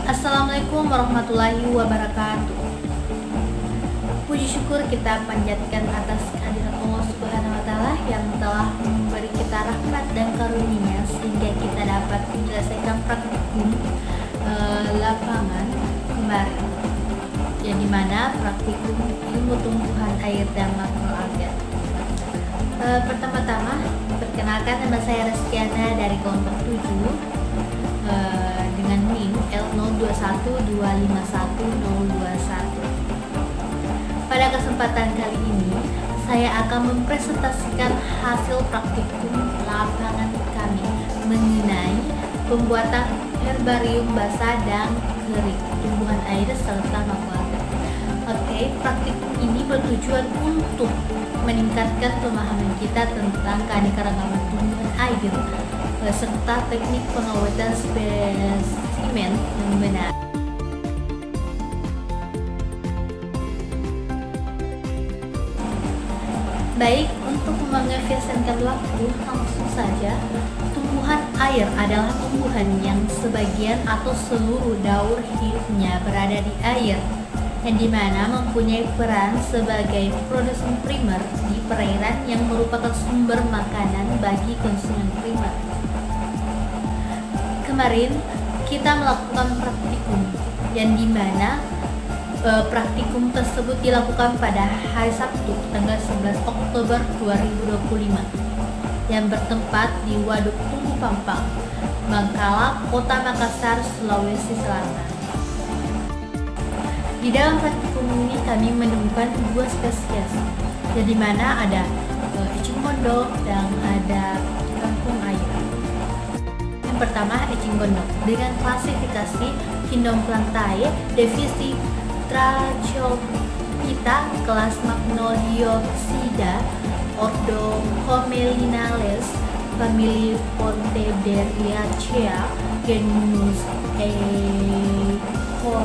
Assalamualaikum warahmatullahi wabarakatuh. Puji syukur kita panjatkan atas kehadirat Allah Subhanahu wa Ta'ala yang telah memberi kita rahmat dan karunia sehingga kita dapat menyelesaikan praktikum lapangan kemarin, yang dimana praktikum ilmu tumbuhan air dan makroalga. Pertama-tama perkenalkan, nama saya Reskiana dari kelompok 7 dengan NIM L02125101. Pada kesempatan kali ini saya akan mempresentasikan hasil praktikum lapangan kami mengenai pembuatan herbarium basah dan kering, tumbuhan air serta makroalga. Oke, praktikum ini bertujuan untuk meningkatkan pemahaman kita tentang keanekaragaman tumbuhan air serta teknik pengawatan spesimen yang benar. Baik, untuk mengefisienkan waktu, langsung saja. Tumbuhan air adalah tumbuhan yang sebagian atau seluruh daur hidupnya berada di air, yang dimana mempunyai peran sebagai produsen primer di perairan yang merupakan sumber makanan bagi konsumen primer. Kemarin kita melakukan praktikum, yang dimana praktikum tersebut dilakukan pada hari Sabtu tanggal 11 Oktober 2025 yang bertempat di Waduk Tunggu Pampang, Bangkala, Kota Makassar, Sulawesi Selatan. Di dalam praktikum ini kami menemukan dua spesies, yang dimana ada ecing gondok dan ada kangkung air. Yang pertama, ecing gondok dengan klasifikasi Hindoplantae divisi Tracheophyta kelas Magnoliopsida, ordo Homelinales, famili Pontederiacea, genus Ehorniaco,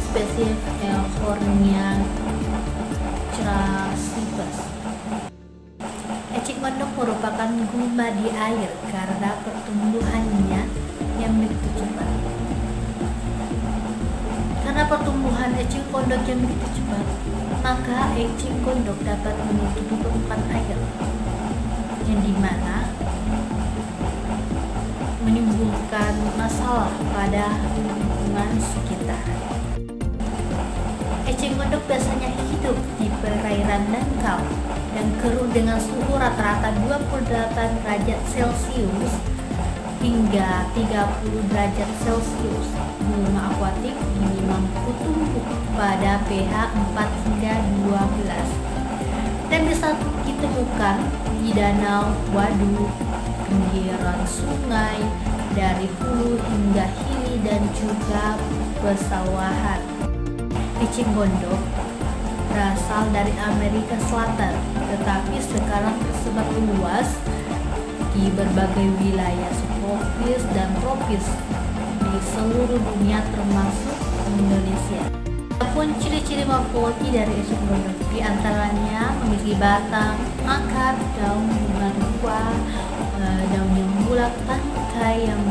spesies Ehornia Crassipes. Ecing gondok merupakan gulma di air karena pertumbuhannya yang begitu cepat. Karena pertumbuhan ecing gondok yang begitu cepat, maka ecing gondok dapat menutupi permukaan air, yang dimana menimbulkan masalah pada lingkungan sekitar. Ecing gondok biasanya hidup di perairan dangkal dan keruh dengan suhu rata-rata 28 derajat Celcius hingga 30 derajat Celcius. Gulma akuatik ini mampu tumbuh pada pH 4 hingga 12 dan bisa ditemukan di danau, waduk, pinggiran sungai, dari hulu hingga hilir dan juga pesawahan. Ecing gondok berasal dari Amerika Selatan, tetapi sekarang tersebar luas di berbagai wilayah subtropis dan tropis di seluruh dunia termasuk Indonesia. Adapun ciri-ciri morfologi dari ecing gondok di antaranya memiliki batang, akar, daun bunga, daun yang bulat, tangkai yang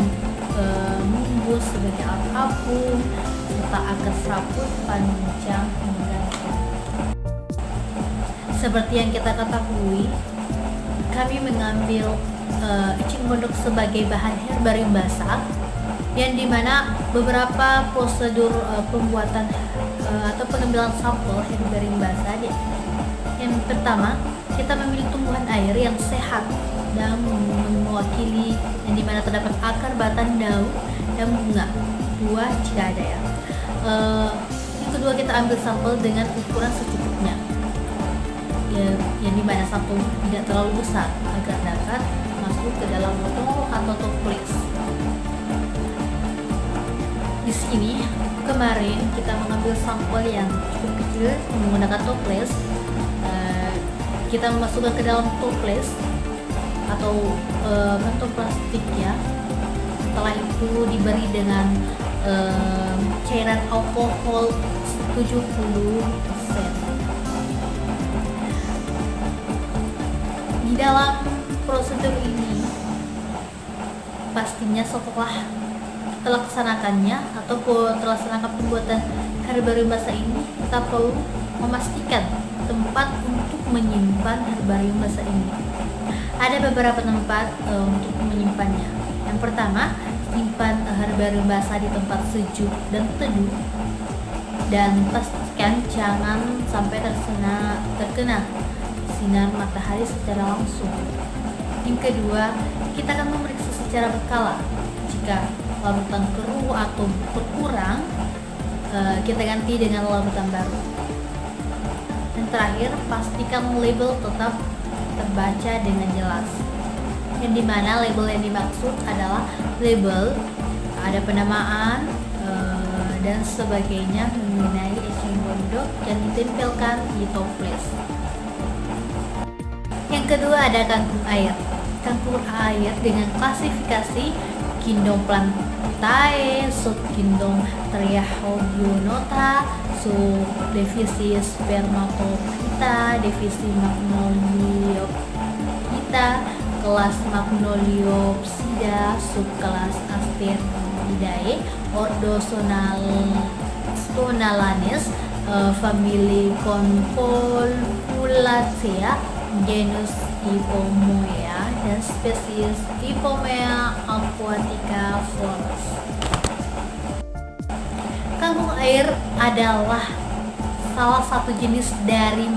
membus sebagai alat apung, serta akar serabut panjang hingga. Seperti yang kita ketahui, kami mengambil ecing gondok sebagai bahan herbarium basah, yang dimana beberapa prosedur pembuatan atau pengambilan sampel herbarium basah. Yang pertama, kita memilih tumbuhan air yang sehat dan mewakili, yang dimana terdapat akar, batang, daun, dan bunga, buah jika ada ya. Yang kedua, kita ambil sampel dengan ukuran secukupnya, yang dimana sampel tidak terlalu besar agar dapat masuk ke dalam botol atau toples. Di sini kemarin kita mengambil sampel yang cukup kecil menggunakan toples. Kita memasukkan ke dalam toples atau kantong plastik ya. Setelah itu diberi dengan cairan alkohol 70%. Di dalam prosedur ini pastinya setelah terlaksanakannya atau terlaksanakan pembuatan herbarium basah ini, kita perlu memastikan tempat untuk menyimpan herbarium basah ini. Ada beberapa tempat untuk menyimpannya. Yang pertama, simpan herbarium basah di tempat sejuk dan teduh, dan pastikan jangan sampai terkena sinar matahari secara langsung. Yang kedua, kita akan memeriksa secara berkala. Jika larutan keruh atau berkurang, kita ganti dengan larutan baru. Dan terakhir, pastikan label tetap terbaca dengan jelas. Yang dimana label yang dimaksud adalah label ada penamaan dan sebagainya mengenai eceng gondok yang ditempelkan di toples. Yang kedua ada kangkung air. Kangkung air dengan klasifikasi Kingdom Plantae, subkingdom Triahodionota, subdivisi Spermatophyta, divisi Magnoliophyta, kelas Magnoliopsida, subkelas Asteridae, ordo Sonalanes, famili Convolvulacea, genus Ipomoea, dan spesies Ipomea aquatica Flores. Kangkung air adalah salah satu jenis dari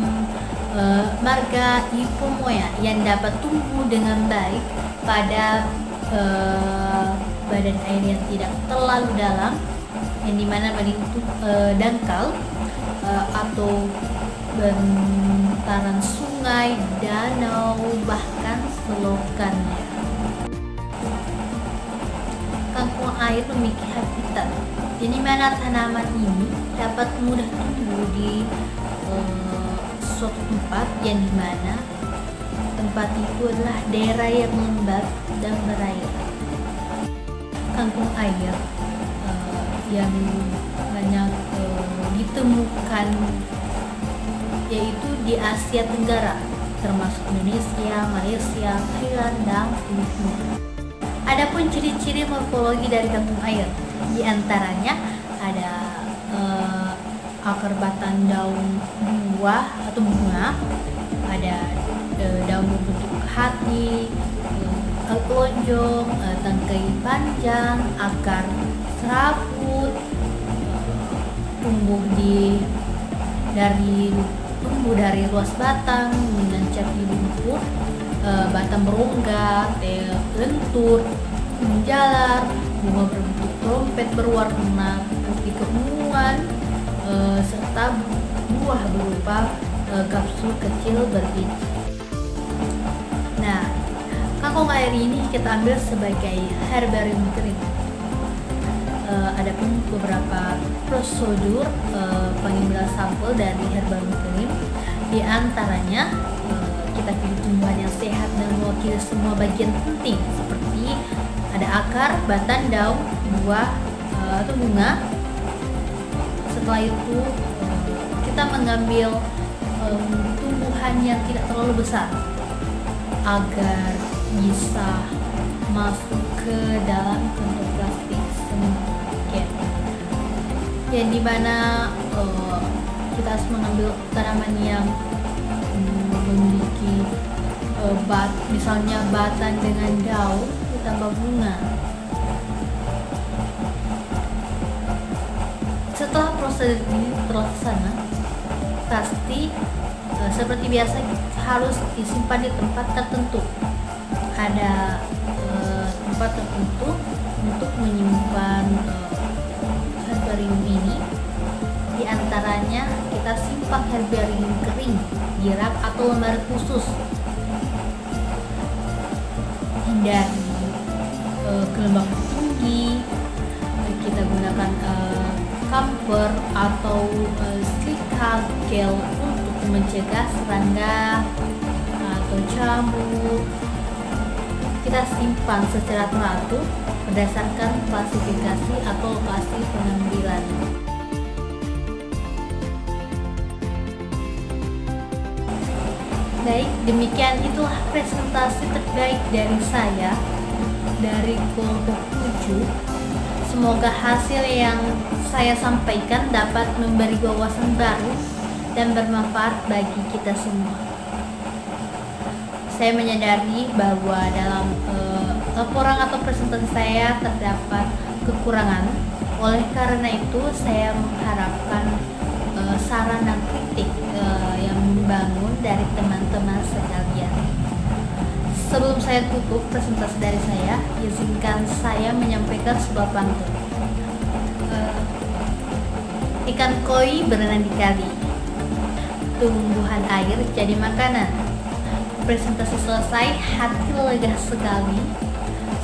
marga Ipomoea yang dapat tumbuh dengan baik pada badan air yang tidak terlalu dalam, yang dimana melingkup dangkal atau bantaran sungai, danau, bahkan selokannya. Kangkung air memiliki habitat, di mana tanaman ini dapat mudah tumbuh di suatu tempat yang dimana tempat itu adalah daerah yang lembab dan berair. Kangkung air yang banyak ditemukan yaitu di Asia Tenggara, termasuk Indonesia, Malaysia, Thailand, dan Filipina. Adapun ciri-ciri morfologi dari kangkung air, di antaranya ada akar batang daun buah atau bunga, ada daun berbentuk hati, lonjong, tangkai panjang, akar serabut, tumbuh dari ruas batang, menancap di lumpur, batang berongga, lentur, menjalar, bunga berbentuk trompet berwarna putih keunguan, serta buah berupa kapsul kecil berbiji. Nah, kangkung air ini kita ambil sebagai herbarium kering. Adapun beberapa prosedur pengambilan sampel dari herbarium kering, di antaranya kita pilih tumbuhan yang sehat dan mewakili semua bagian penting seperti ada akar, batang, daun, buah atau bunga. Setelah itu kita mengambil tumbuhan yang tidak terlalu besar agar bisa masuk ke dalam kantong plastik sedikit, yang dimana kita harus mengambil tanaman yang memiliki misalnya batang dengan daun ditambah bunga. Setelah proses ini terlaksana, pasti seperti biasa harus disimpan di tempat tertentu. Ada tempat tertentu untuk menyimpan herbarium ini. Di antaranya kita simpan herbarium kering di rak atau lemari khusus. Hindari kelembapan tinggi. Kita gunakan camphor atau silika gel untuk mencegah serangga atau jamur. Kita simpan secara teratur berdasarkan klasifikasi atau lokasi pengambilan. Baik, demikian itulah presentasi terbaik dari saya dari kelompok 7. Semoga hasil yang saya sampaikan dapat memberi wawasan baru dan bermanfaat bagi kita semua. Saya menyadari bahwa dalam laporan atau presentasi saya terdapat kekurangan. Oleh karena itu, saya mengharapkan saran dan kritik yang membangun dari teman-teman sekalian. Sebelum saya tutup presentasi dari saya, izinkan saya menyampaikan sebuah pantun. Ikan koi berenang di kali, tumbuhan air jadi makanan. Presentasi selesai, hati lega sekali.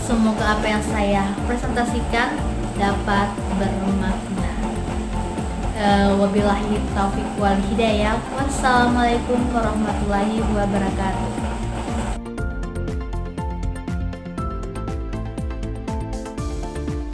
Semoga apa yang saya presentasikan dapat bermakna. Wabillahi taufiq wal hidayah. Wassalamualaikum warahmatullahi wabarakatuh.